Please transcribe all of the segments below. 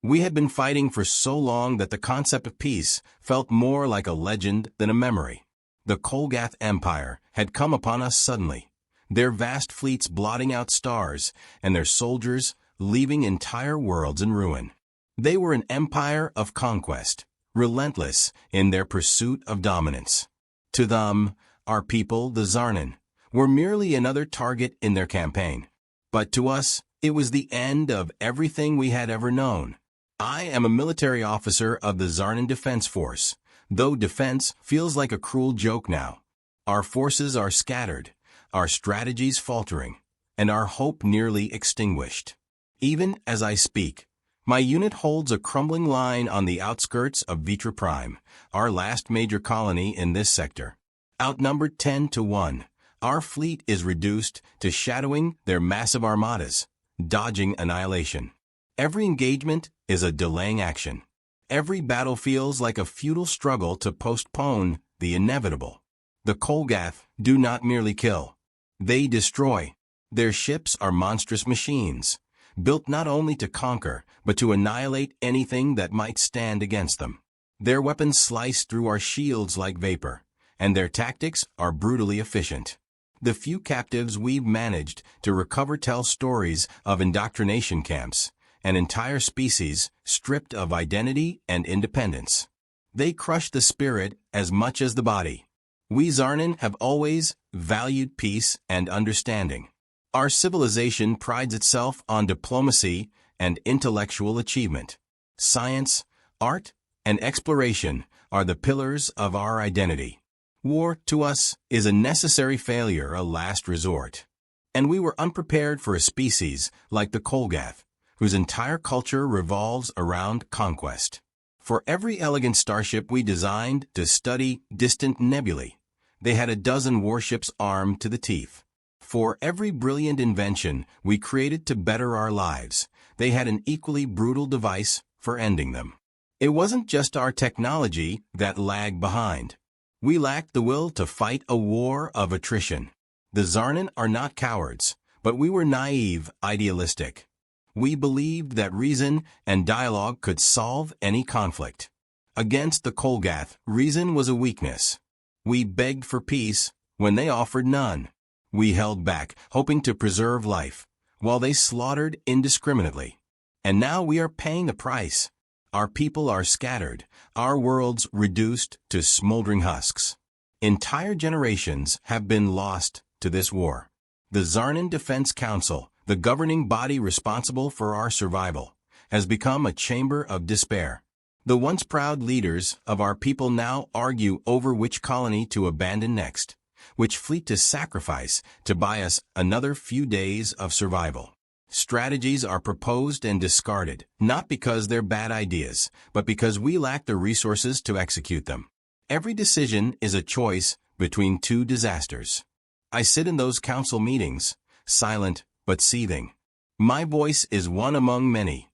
We had been fighting for so long that the concept of peace felt more like a legend than a memory. The Kolgath Empire had come upon us suddenly, their vast fleets blotting out stars and their soldiers leaving entire worlds in ruin. They were an empire of conquest, relentless in their pursuit of dominance. To them, our people, the Zarnan, were merely another target in their campaign. But to us, it was the end of everything we had ever known. I am a military officer of the Zarnan Defense Force, though defense feels like a cruel joke now. Our forces are scattered, our strategies faltering, and our hope nearly extinguished. Even as I speak, my unit holds a crumbling line on the outskirts of Vitra Prime, our last major colony in this sector. Outnumbered 10-1, our fleet is reduced to shadowing their massive armadas, dodging annihilation. Every engagement is a delaying action. Every battle feels like a futile struggle to postpone the inevitable. The Kolgath do not merely kill. They destroy. Their ships are monstrous machines, built not only to conquer, but to annihilate anything that might stand against them. Their weapons slice through our shields like vapor, and their tactics are brutally efficient. The few captives we've managed to recover tell stories of indoctrination camps, an entire species stripped of identity and independence. They crush the spirit as much as the body. We Zarnan have always valued peace and understanding. Our civilization prides itself on diplomacy and intellectual achievement. Science, art, and exploration are the pillars of our identity. War, to us, is a necessary failure, a last resort. And we were unprepared for a species like the Kolgath, whose entire culture revolves around conquest. For every elegant starship we designed to study distant nebulae, they had a dozen warships armed to the teeth. For every brilliant invention we created to better our lives, they had an equally brutal device for ending them. It wasn't just our technology that lagged behind. We lacked the will to fight a war of attrition. The Zarnan are not cowards, but we were naive, idealistic. We believed that reason and dialogue could solve any conflict. Against the Kolgath, reason was a weakness. We begged for peace when they offered none. We held back, hoping to preserve life, while they slaughtered indiscriminately. And now we are paying the price. Our people are scattered, our worlds reduced to smoldering husks. Entire generations have been lost to this war. The Zarnan Defense Council, the governing body responsible for our survival, has become a chamber of despair. The once proud leaders of our people now argue over which colony to abandon next, which fleet to sacrifice to buy us another few days of survival. Strategies are proposed and discarded, not because they're bad ideas, but because we lack the resources to execute them. Every decision is a choice between two disasters. I sit in those council meetings, silent but seething. My voice is one among many,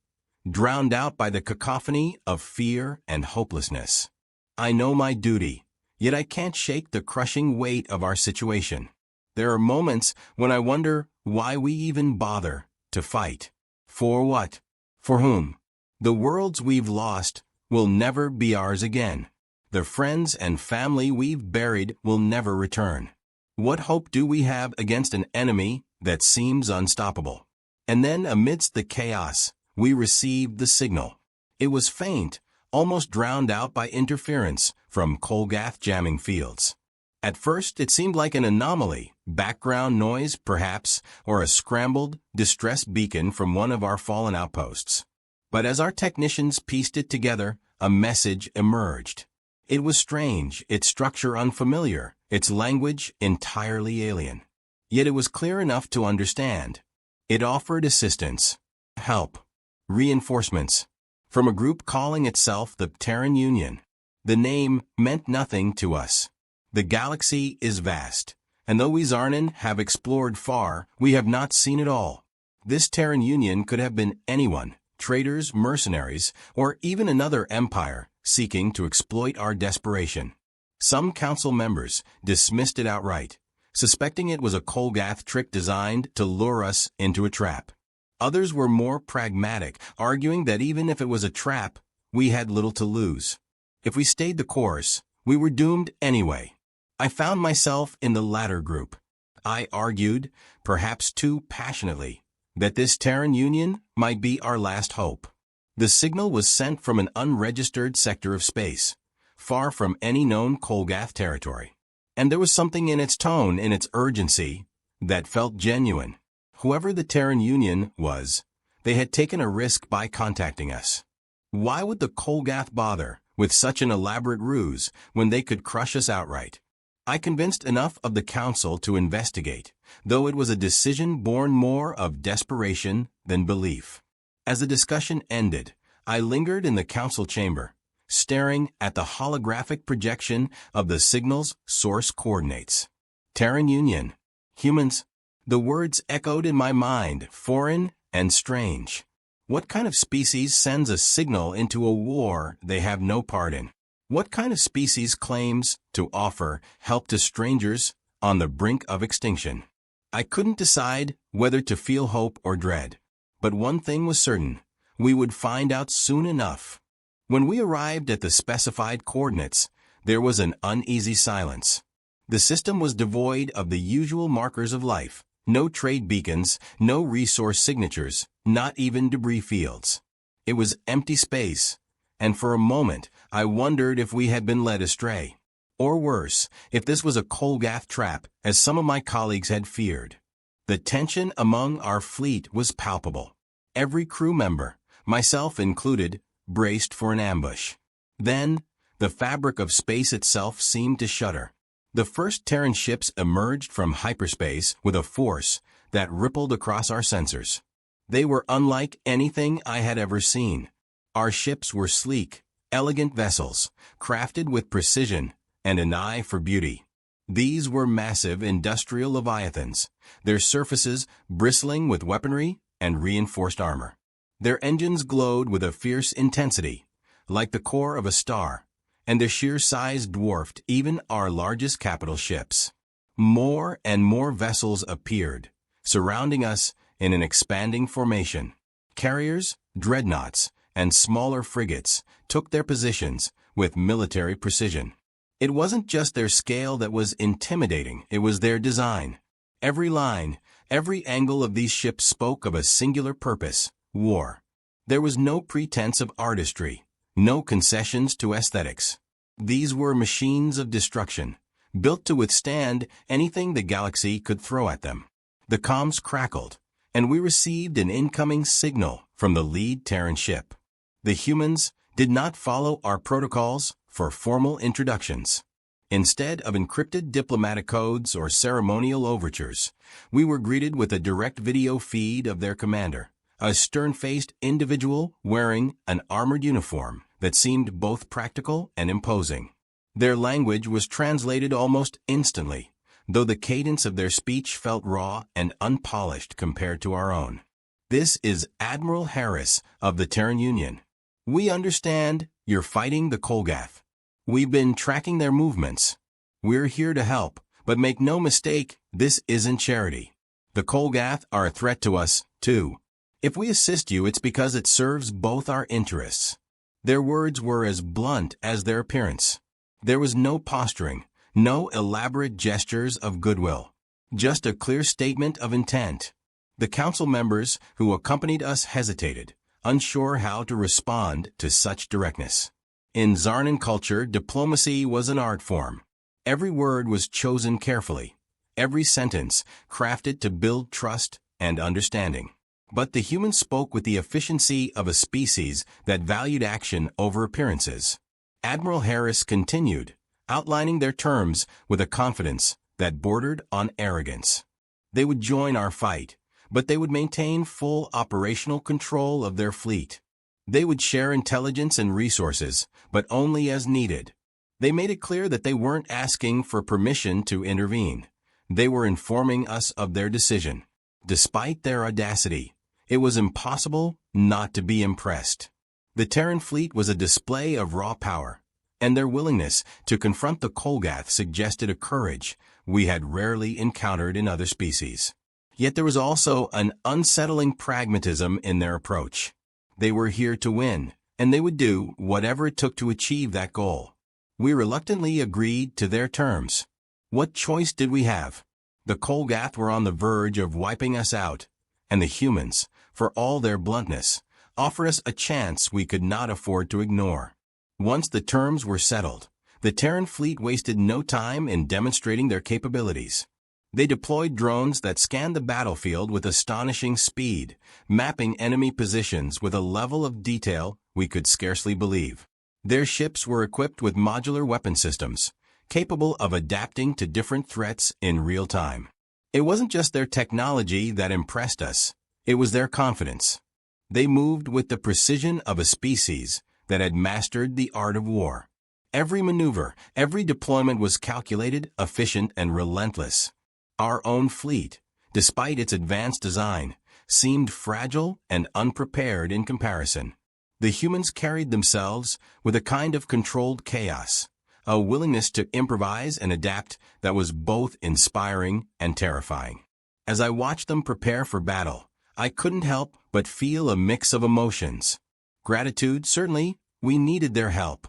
drowned out by the cacophony of fear and hopelessness. I know my duty, yet I can't shake the crushing weight of our situation. There are moments when I wonder why we even bother to fight. For what? For whom? The worlds we've lost will never be ours again. The friends and family we've buried will never return. What hope do we have against an enemy that seems unstoppable? And then amidst the chaos, we received the signal. It was faint, almost drowned out by interference from Kolgath jamming fields. At first, it seemed like an anomaly, background noise perhaps, or a scrambled, distress beacon from one of our fallen outposts. But as our technicians pieced it together, a message emerged. It was strange, its structure unfamiliar, its language entirely alien. Yet it was clear enough to understand. It offered assistance, help, reinforcements, from a group calling itself the Terran Union. The name meant nothing to us. The galaxy is vast, and though we Zarnan have explored far, we have not seen it all. This Terran Union could have been anyone, traders, mercenaries, or even another empire seeking to exploit our desperation. Some council members dismissed it outright, suspecting it was a Kolgath trick designed to lure us into a trap. Others were more pragmatic, arguing that even if it was a trap, we had little to lose. If we stayed the course, we were doomed anyway. I found myself in the latter group. I argued, perhaps too passionately, that this Terran Union might be our last hope. The signal was sent from an unregistered sector of space, far from any known Kolgath territory. And there was something in its tone, in its urgency, that felt genuine. Whoever the Terran Union was, they had taken a risk by contacting us. Why would the Kolgath bother with such an elaborate ruse when they could crush us outright? I convinced enough of the council to investigate, though it was a decision born more of desperation than belief. As the discussion ended, I lingered in the council chamber, staring at the holographic projection of the signal's source coordinates. Terran Union. Humans. The words echoed in my mind, foreign and strange. What kind of species sends a signal into a war they have no part in? What kind of species claims to offer help to strangers on the brink of extinction? I couldn't decide whether to feel hope or dread. But one thing was certain. We would find out soon enough. When we arrived at the specified coordinates, there was an uneasy silence. The system was devoid of the usual markers of life. No trade beacons, no resource signatures, not even debris fields. It was empty space, and for a moment I wondered if we had been led astray. Or worse, if this was a Kolgath trap, as some of my colleagues had feared. The tension among our fleet was palpable. Every crew member, myself included, braced for an ambush. Then, the fabric of space itself seemed to shudder. The first Terran ships emerged from hyperspace with a force that rippled across our sensors. They were unlike anything I had ever seen. Our ships were sleek, elegant vessels, crafted with precision and an eye for beauty. These were massive industrial leviathans, their surfaces bristling with weaponry and reinforced armor. Their engines glowed with a fierce intensity, like the core of a star, and their sheer size dwarfed even our largest capital ships. More and more vessels appeared, surrounding us in an expanding formation. Carriers, dreadnoughts, and smaller frigates took their positions with military precision. It wasn't just their scale that was intimidating, it was their design. Every line, every angle of these ships spoke of a singular purpose: war. There was no pretense of artistry, no concessions to aesthetics. These were machines of destruction, built to withstand anything the galaxy could throw at them. The comms crackled, and we received an incoming signal from the lead Terran ship. The humans did not follow our protocols for formal introductions. Instead of encrypted diplomatic codes or ceremonial overtures, we were greeted with a direct video feed of their commander, a stern-faced individual wearing an armored uniform that seemed both practical and imposing. Their language was translated almost instantly, though the cadence of their speech felt raw and unpolished compared to our own. "This is Admiral Harris of the Terran Union. We understand you're fighting the Kolgath. We've been tracking their movements. We're here to help, but make no mistake, this isn't charity. The Kolgath are a threat to us, too. If we assist you, it's because it serves both our interests." Their words were as blunt as their appearance. There was no posturing, no elaborate gestures of goodwill, just a clear statement of intent. The council members who accompanied us hesitated, unsure how to respond to such directness. In Zarnan culture, diplomacy was an art form. Every word was chosen carefully, every sentence crafted to build trust and understanding. But the humans spoke with the efficiency of a species that valued action over appearances. Admiral Harris continued, outlining their terms with a confidence that bordered on arrogance. They would join our fight, but they would maintain full operational control of their fleet. They would share intelligence and resources, but only as needed. They made it clear that they weren't asking for permission to intervene. They were informing us of their decision. Despite their audacity, it was impossible not to be impressed. The Terran fleet was a display of raw power, and their willingness to confront the Kolgath suggested a courage we had rarely encountered in other species. Yet there was also an unsettling pragmatism in their approach. They were here to win, and they would do whatever it took to achieve that goal. We reluctantly agreed to their terms. What choice did we have? The Kolgath were on the verge of wiping us out, and the humans, for all their bluntness, offered us a chance we could not afford to ignore. Once the terms were settled, the Terran fleet wasted no time in demonstrating their capabilities. They deployed drones that scanned the battlefield with astonishing speed, mapping enemy positions with a level of detail we could scarcely believe. Their ships were equipped with modular weapon systems, capable of adapting to different threats in real time. It wasn't just their technology that impressed us, it was their confidence. They moved with the precision of a species that had mastered the art of war. Every maneuver, every deployment was calculated, efficient, and relentless. Our own fleet, despite its advanced design, seemed fragile and unprepared in comparison. The humans carried themselves with a kind of controlled chaos, a willingness to improvise and adapt that was both inspiring and terrifying. As I watched them prepare for battle, I couldn't help but feel a mix of emotions. Gratitude, certainly, we needed their help,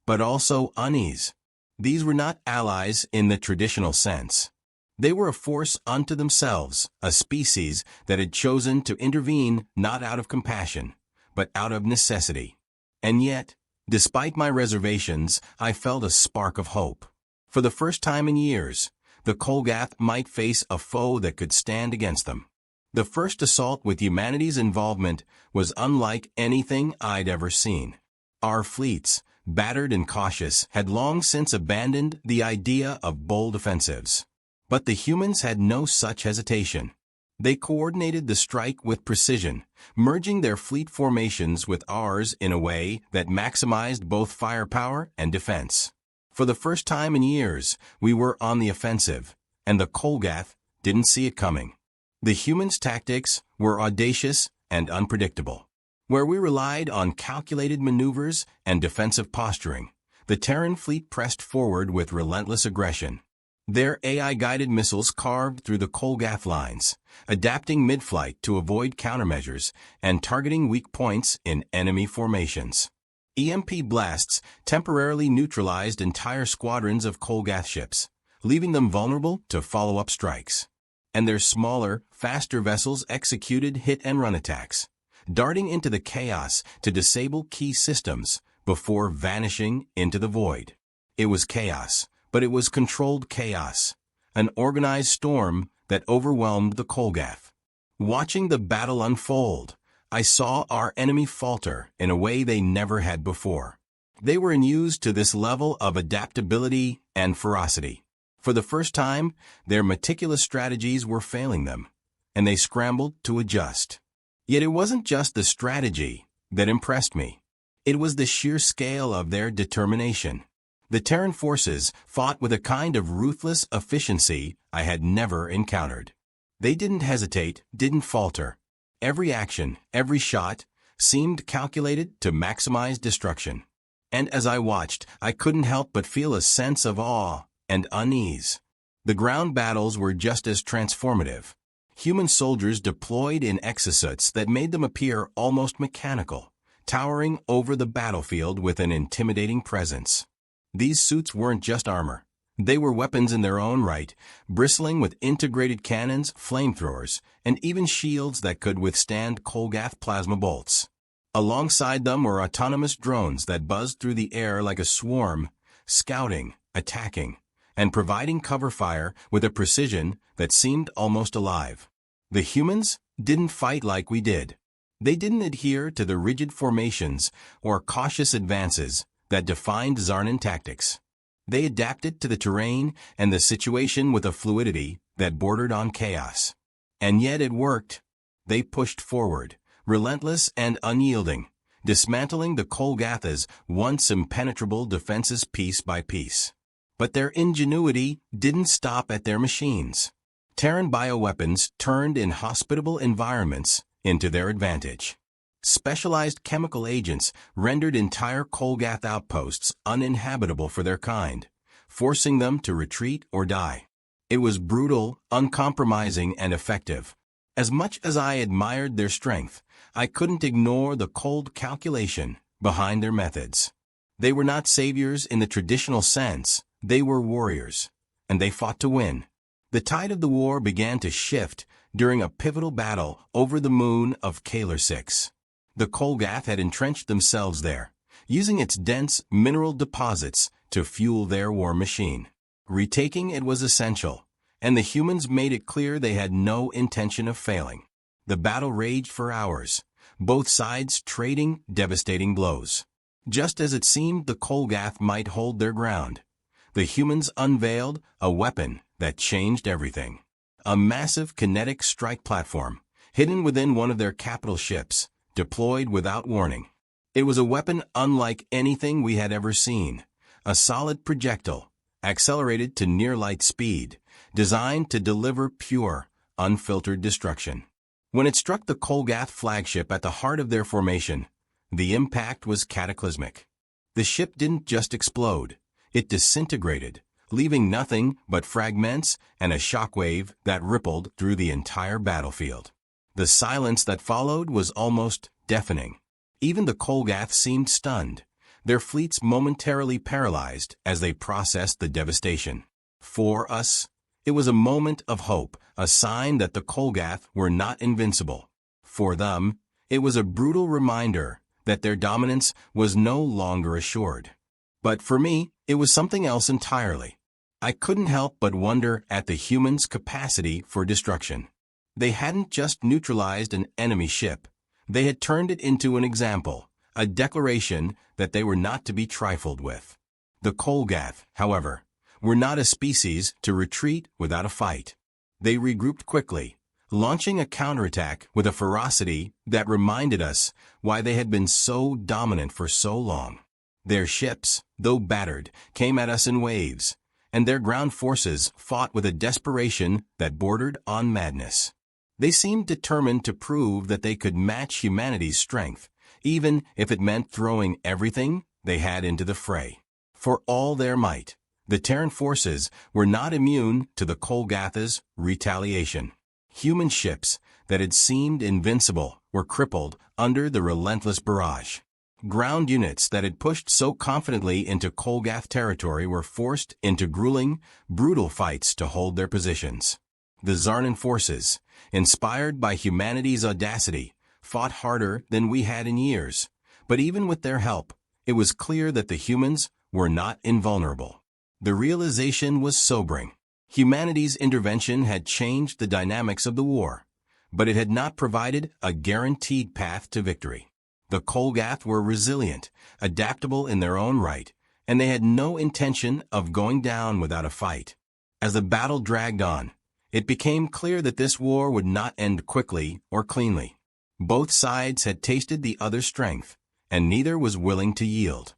but also unease. These were not allies in the traditional sense. They were a force unto themselves, a species that had chosen to intervene not out of compassion, but out of necessity. And yet, despite my reservations, I felt a spark of hope. For the first time in years, the Kolgath might face a foe that could stand against them. The first assault with humanity's involvement was unlike anything I'd ever seen. Our fleets, battered and cautious, had long since abandoned the idea of bold offensives. But the humans had no such hesitation. They coordinated the strike with precision, merging their fleet formations with ours in a way that maximized both firepower and defense. For the first time in years, we were on the offensive, and the Kolgath didn't see it coming. The humans' tactics were audacious and unpredictable. Where we relied on calculated maneuvers and defensive posturing, the Terran fleet pressed forward with relentless aggression. Their AI-guided missiles carved through the Kolgath lines, adapting mid-flight to avoid countermeasures and targeting weak points in enemy formations. EMP blasts temporarily neutralized entire squadrons of Kolgath ships, leaving them vulnerable to follow-up strikes. And their smaller, faster vessels executed hit-and-run attacks, darting into the chaos to disable key systems before vanishing into the void. It was chaos, but it was controlled chaos, an organized storm that overwhelmed the Kolgath. Watching the battle unfold, I saw our enemy falter in a way they never had before. They were unused to this level of adaptability and ferocity. For the first time, their meticulous strategies were failing them, and they scrambled to adjust. Yet it wasn't just the strategy that impressed me. It was the sheer scale of their determination. The Terran forces fought with a kind of ruthless efficiency I had never encountered. They didn't hesitate, didn't falter. Every action, every shot, seemed calculated to maximize destruction. And as I watched, I couldn't help but feel a sense of awe and unease. The ground battles were just as transformative. Human soldiers deployed in exosuits that made them appear almost mechanical, towering over the battlefield with an intimidating presence. These suits weren't just armor. They were weapons in their own right, bristling with integrated cannons, flamethrowers, and even shields that could withstand Kolgath plasma bolts. Alongside them were autonomous drones that buzzed through the air like a swarm, scouting, attacking, and providing cover fire with a precision that seemed almost alive. The humans didn't fight like we did. They didn't adhere to the rigid formations or cautious advances that defined Zarnan tactics. They adapted to the terrain and the situation with a fluidity that bordered on chaos. And yet it worked. They pushed forward, relentless and unyielding, dismantling the Kolgath's once impenetrable defenses piece by piece. But their ingenuity didn't stop at their machines. Terran bioweapons turned inhospitable environments into their advantage. Specialized chemical agents rendered entire Kolgath outposts uninhabitable for their kind, forcing them to retreat or die. It was brutal, uncompromising, and effective. As much as I admired their strength, I couldn't ignore the cold calculation behind their methods. They were not saviors in the traditional sense, they were warriors, and they fought to win. The tide of the war began to shift during a pivotal battle over the moon of Kalar 6. The Kolgath had entrenched themselves there, using its dense mineral deposits to fuel their war machine. Retaking it was essential, and the humans made it clear they had no intention of failing. The battle raged for hours, both sides trading devastating blows. Just as it seemed the Kolgath might hold their ground, the humans unveiled a weapon that changed everything. A massive kinetic strike platform, hidden within one of their capital ships, deployed without warning. It was a weapon unlike anything we had ever seen. A solid projectile, accelerated to near-light speed, designed to deliver pure, unfiltered destruction. When it struck the Kolgath flagship at the heart of their formation, the impact was cataclysmic. The ship didn't just explode, it disintegrated, leaving nothing but fragments and a shockwave that rippled through the entire battlefield. The silence that followed was almost deafening. Even the Kolgath seemed stunned, their fleets momentarily paralyzed as they processed the devastation. For us, it was a moment of hope, a sign that the Kolgath were not invincible. For them, it was a brutal reminder that their dominance was no longer assured. But for me, it was something else entirely. I couldn't help but wonder at the humans' capacity for destruction. They hadn't just neutralized an enemy ship. They had turned it into an example, a declaration that they were not to be trifled with. The Kolgath, however, were not a species to retreat without a fight. They regrouped quickly, launching a counterattack with a ferocity that reminded us why they had been so dominant for so long. Their ships, though battered, came at us in waves, and their ground forces fought with a desperation that bordered on madness. They seemed determined to prove that they could match humanity's strength, even if it meant throwing everything they had into the fray. For all their might, the Terran forces were not immune to the Kolgath's retaliation. Human ships that had seemed invincible were crippled under the relentless barrage. Ground units that had pushed so confidently into Kolgath territory were forced into grueling, brutal fights to hold their positions. The Zarnan forces, inspired by humanity's audacity, fought harder than we had in years, but even with their help, it was clear that the humans were not invulnerable. The realization was sobering. Humanity's intervention had changed the dynamics of the war, but it had not provided a guaranteed path to victory. The Kolgath were resilient, adaptable in their own right, and they had no intention of going down without a fight. As the battle dragged on, it became clear that this war would not end quickly or cleanly. Both sides had tasted the other's strength, and neither was willing to yield.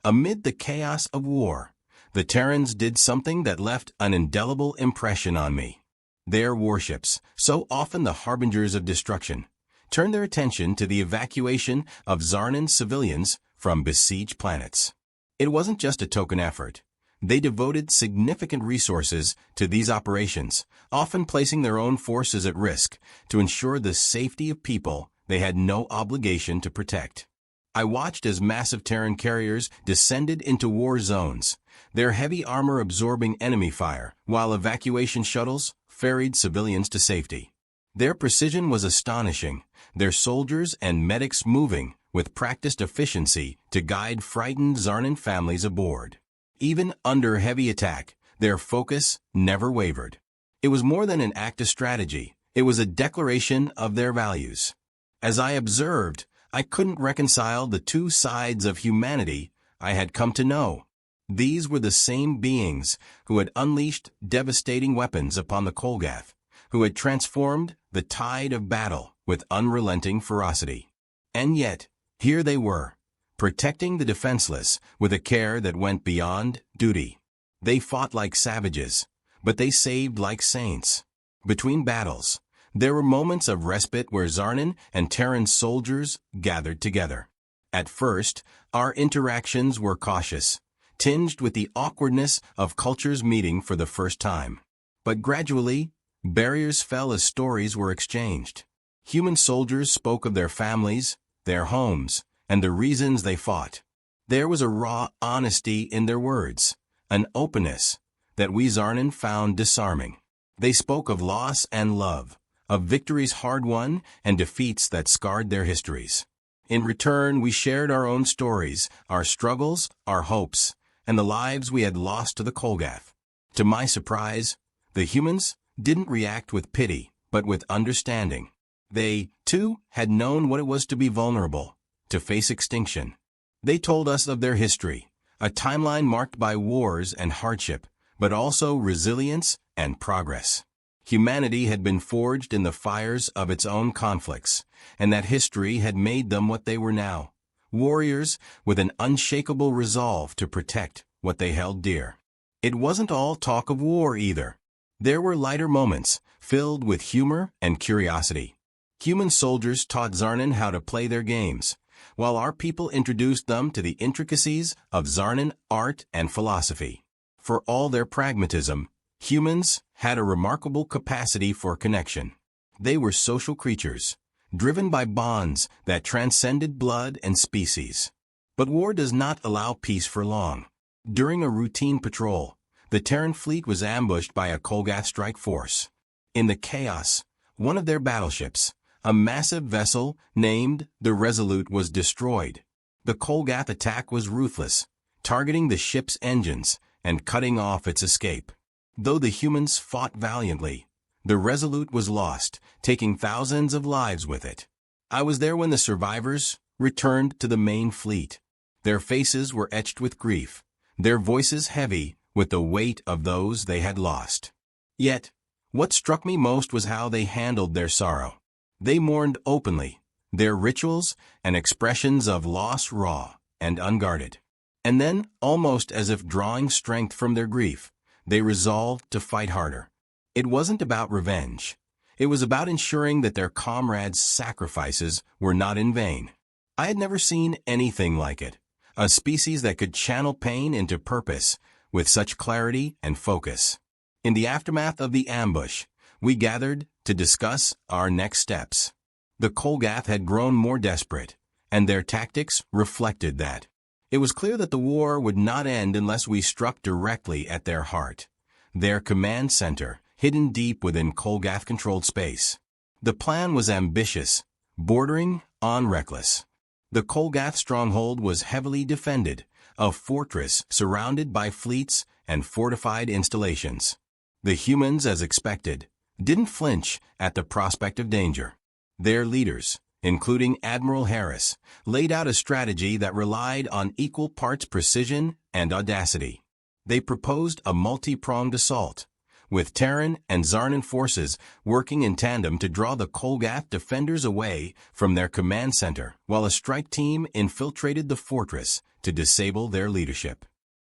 Amid the chaos of war, the Terrans did something that left an indelible impression on me. Their warships, so often the harbingers of destruction, turned their attention to the evacuation of Zarnan civilians from besieged planets. It wasn't just a token effort. They devoted significant resources to these operations, often placing their own forces at risk to ensure the safety of people they had no obligation to protect. I watched as massive Terran carriers descended into war zones, their heavy armor absorbing enemy fire, while evacuation shuttles ferried civilians to safety. Their precision was astonishing, their soldiers and medics moving with practiced efficiency to guide frightened Zarnan families aboard. Even under heavy attack, their focus never wavered. It was more than an act of strategy, it was a declaration of their values. As I observed, I couldn't reconcile the two sides of humanity I had come to know. These were the same beings who had unleashed devastating weapons upon the Kolgath, who had transformed the tide of battle with unrelenting ferocity. And yet, here they were, protecting the defenseless with a care that went beyond duty. They fought like savages, but they saved like saints. Between battles, there were moments of respite where Zarnan and Terran soldiers gathered together. At first, our interactions were cautious, tinged with the awkwardness of cultures meeting for the first time. But gradually, barriers fell as stories were exchanged. Human soldiers spoke of their families, their homes, and the reasons they fought. There was a raw honesty in their words, an openness that we Zarnan found disarming. They spoke of loss and love, of victories hard won and defeats that scarred their histories. In return, we shared our own stories, our struggles, our hopes, and the lives we had lost to the Kolgath. To my surprise, the humans didn't react with pity, but with understanding. They, too, had known what it was to be vulnerable, to face extinction. They told us of their history, a timeline marked by wars and hardship, but also resilience and progress. Humanity had been forged in the fires of its own conflicts, and that history had made them what they were now, warriors with an unshakable resolve to protect what they held dear. It wasn't all talk of war either. There were lighter moments, filled with humor and curiosity. Human soldiers taught Zarnan how to play their games, while our people introduced them to the intricacies of Zarnan art and philosophy. For all their pragmatism, humans had a remarkable capacity for connection. They were social creatures, driven by bonds that transcended blood and species. But war does not allow peace for long. During a routine patrol, the Terran fleet was ambushed by a Kolgath strike force. In the chaos, one of their battleships, a massive vessel named the Resolute, was destroyed. The Kolgath attack was ruthless, targeting the ship's engines and cutting off its escape. Though the humans fought valiantly, the Resolute was lost, taking thousands of lives with it. I was there when the survivors returned to the main fleet. Their faces were etched with grief, their voices heavy with the weight of those they had lost. Yet, what struck me most was how they handled their sorrow. They mourned openly, their rituals and expressions of loss raw and unguarded. And then, almost as if drawing strength from their grief, they resolved to fight harder. It wasn't about revenge. It was about ensuring that their comrades' sacrifices were not in vain. I had never seen anything like it, a species that could channel pain into purpose with such clarity and focus. In the aftermath of the ambush, we gathered to discuss our next steps. The Kolgath had grown more desperate, and their tactics reflected that. It was clear that the war would not end unless we struck directly at their heart, their command center, hidden deep within Kolgath-controlled space. The plan was ambitious, bordering on reckless. The Kolgath stronghold was heavily defended, a fortress surrounded by fleets and fortified installations. The humans, as expected, didn't flinch at the prospect of danger. Their leaders, including Admiral Harris, laid out a strategy that relied on equal parts precision and audacity. They proposed a multi-pronged assault, with Terran and Zarnan forces working in tandem to draw the Kolgath defenders away from their command center, while a strike team infiltrated the fortress to disable their leadership.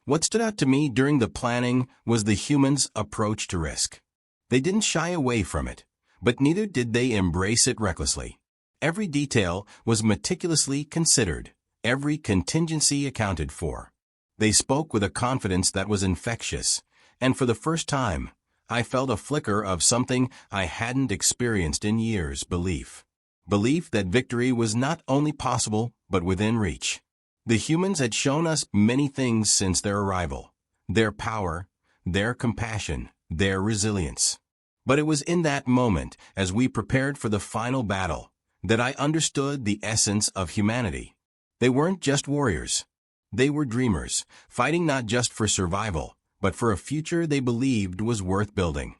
What stood out to me during the planning was the humans' approach to risk. They didn't shy away from it, but neither did they embrace it recklessly. Every detail was meticulously considered, every contingency accounted for. They spoke with a confidence that was infectious, and for the first time, I felt a flicker of something I hadn't experienced in years: belief. Belief that victory was not only possible, but within reach. The humans had shown us many things since their arrival: their power, their compassion, their resilience. But it was in that moment, as we prepared for the final battle, that I understood the essence of humanity. They weren't just warriors. They were dreamers, fighting not just for survival, but for a future they believed was worth building.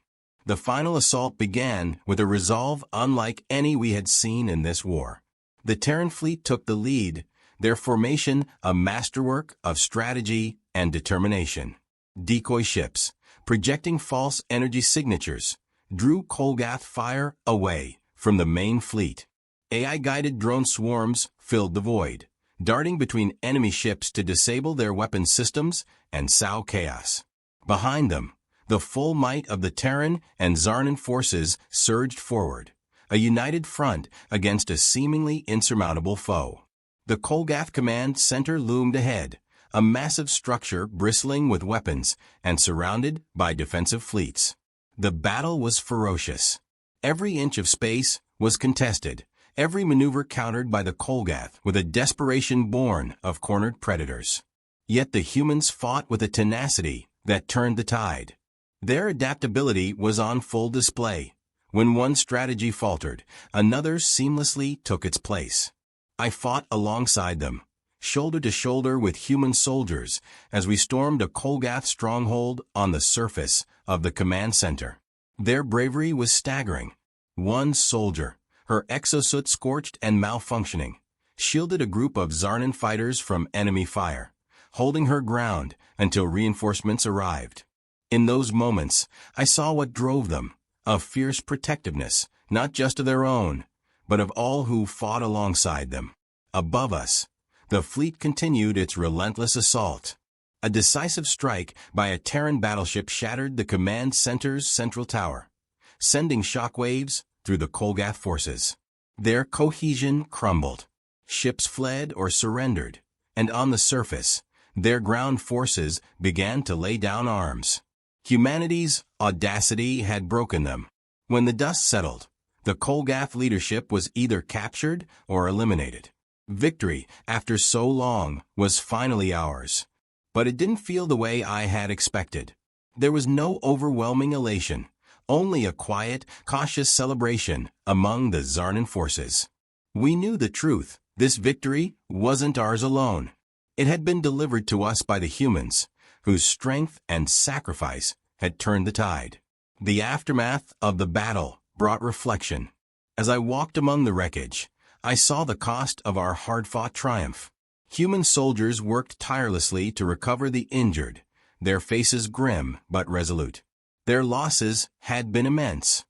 The final assault began with a resolve unlike any we had seen in this war. The Terran fleet took the lead, their formation a masterwork of strategy and determination. Decoy ships, projecting false energy signatures, drew Kolgath fire away from the main fleet. AI-guided drone swarms filled the void, darting between enemy ships to disable their weapon systems and sow chaos. Behind them, the full might of the Terran and Zarnan forces surged forward, a united front against a seemingly insurmountable foe. The Kolgath command center loomed ahead, a massive structure bristling with weapons and surrounded by defensive fleets. The battle was ferocious. Every inch of space was contested, every maneuver countered by the Kolgath with a desperation born of cornered predators. Yet the humans fought with a tenacity that turned the tide. Their adaptability was on full display. When one strategy faltered, another seamlessly took its place. I fought alongside them, shoulder to shoulder with human soldiers, as we stormed a Kolgath stronghold on the surface of the command center. Their bravery was staggering. One soldier, her exosuit scorched and malfunctioning, shielded a group of Zarnan fighters from enemy fire, holding her ground until reinforcements arrived. In those moments, I saw what drove them, a fierce protectiveness, not just of their own, but of all who fought alongside them. Above us, the fleet continued its relentless assault. A decisive strike by a Terran battleship shattered the command center's central tower, sending shockwaves through the Kolgath forces. Their cohesion crumbled. Ships fled or surrendered, and on the surface, their ground forces began to lay down arms. Humanity's audacity had broken them. When the dust settled, the Kolgath leadership was either captured or eliminated. Victory, after so long, was finally ours. But it didn't feel the way I had expected. There was no overwhelming elation, only a quiet, cautious celebration among the Zarnan forces. We knew the truth. This victory wasn't ours alone. It had been delivered to us by the humans, whose strength and sacrifice had turned the tide. The aftermath of the battle brought reflection. As I walked among the wreckage, I saw the cost of our hard-fought triumph. Human soldiers worked tirelessly to recover the injured, their faces grim but resolute. Their losses had been immense.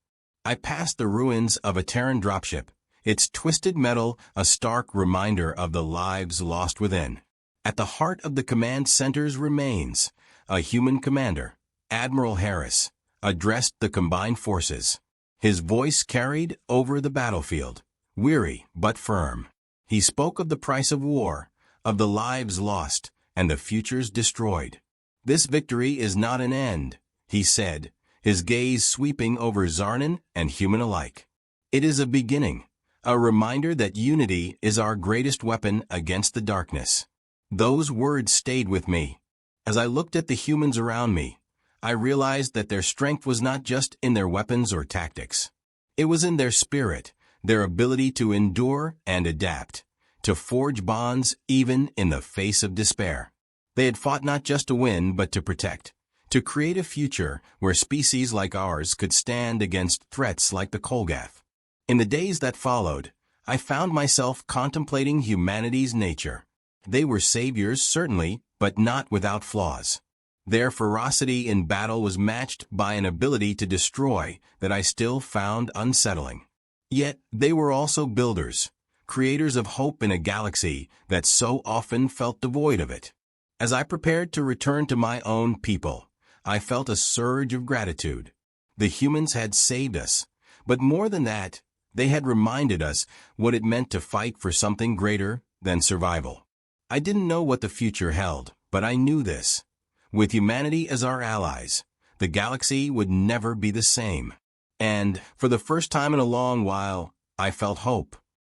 I passed the ruins of a Terran dropship, its twisted metal a stark reminder of the lives lost within. At the heart of the command center's remains, a human commander, Admiral Harris, addressed the combined forces. His voice carried over the battlefield, weary but firm. He spoke of the price of war, of the lives lost, and the futures destroyed. This victory is not an end, he said, his gaze sweeping over Zarnan and human alike. It is a beginning, a reminder that unity is our greatest weapon against the darkness. Those words stayed with me. As I looked at the humans around me, I realized that their strength was not just in their weapons or tactics. It was in their spirit, their ability to endure and adapt, to forge bonds even in the face of despair. They had fought not just to win but to protect, to create a future where species like ours could stand against threats like the Kolgath. In the days that followed, I found myself contemplating humanity's nature. They were saviors, certainly, but not without flaws. Their ferocity in battle was matched by an ability to destroy that I still found unsettling. Yet they were also builders, creators of hope in a galaxy that so often felt devoid of it. As I prepared to return to my own people, I felt a surge of gratitude. The humans had saved us, but more than that, they had reminded us what it meant to fight for something greater than survival. I didn't know what the future held, but I knew this. With humanity as our allies, the galaxy would never be the same. And, for the first time in a long while, I felt hope.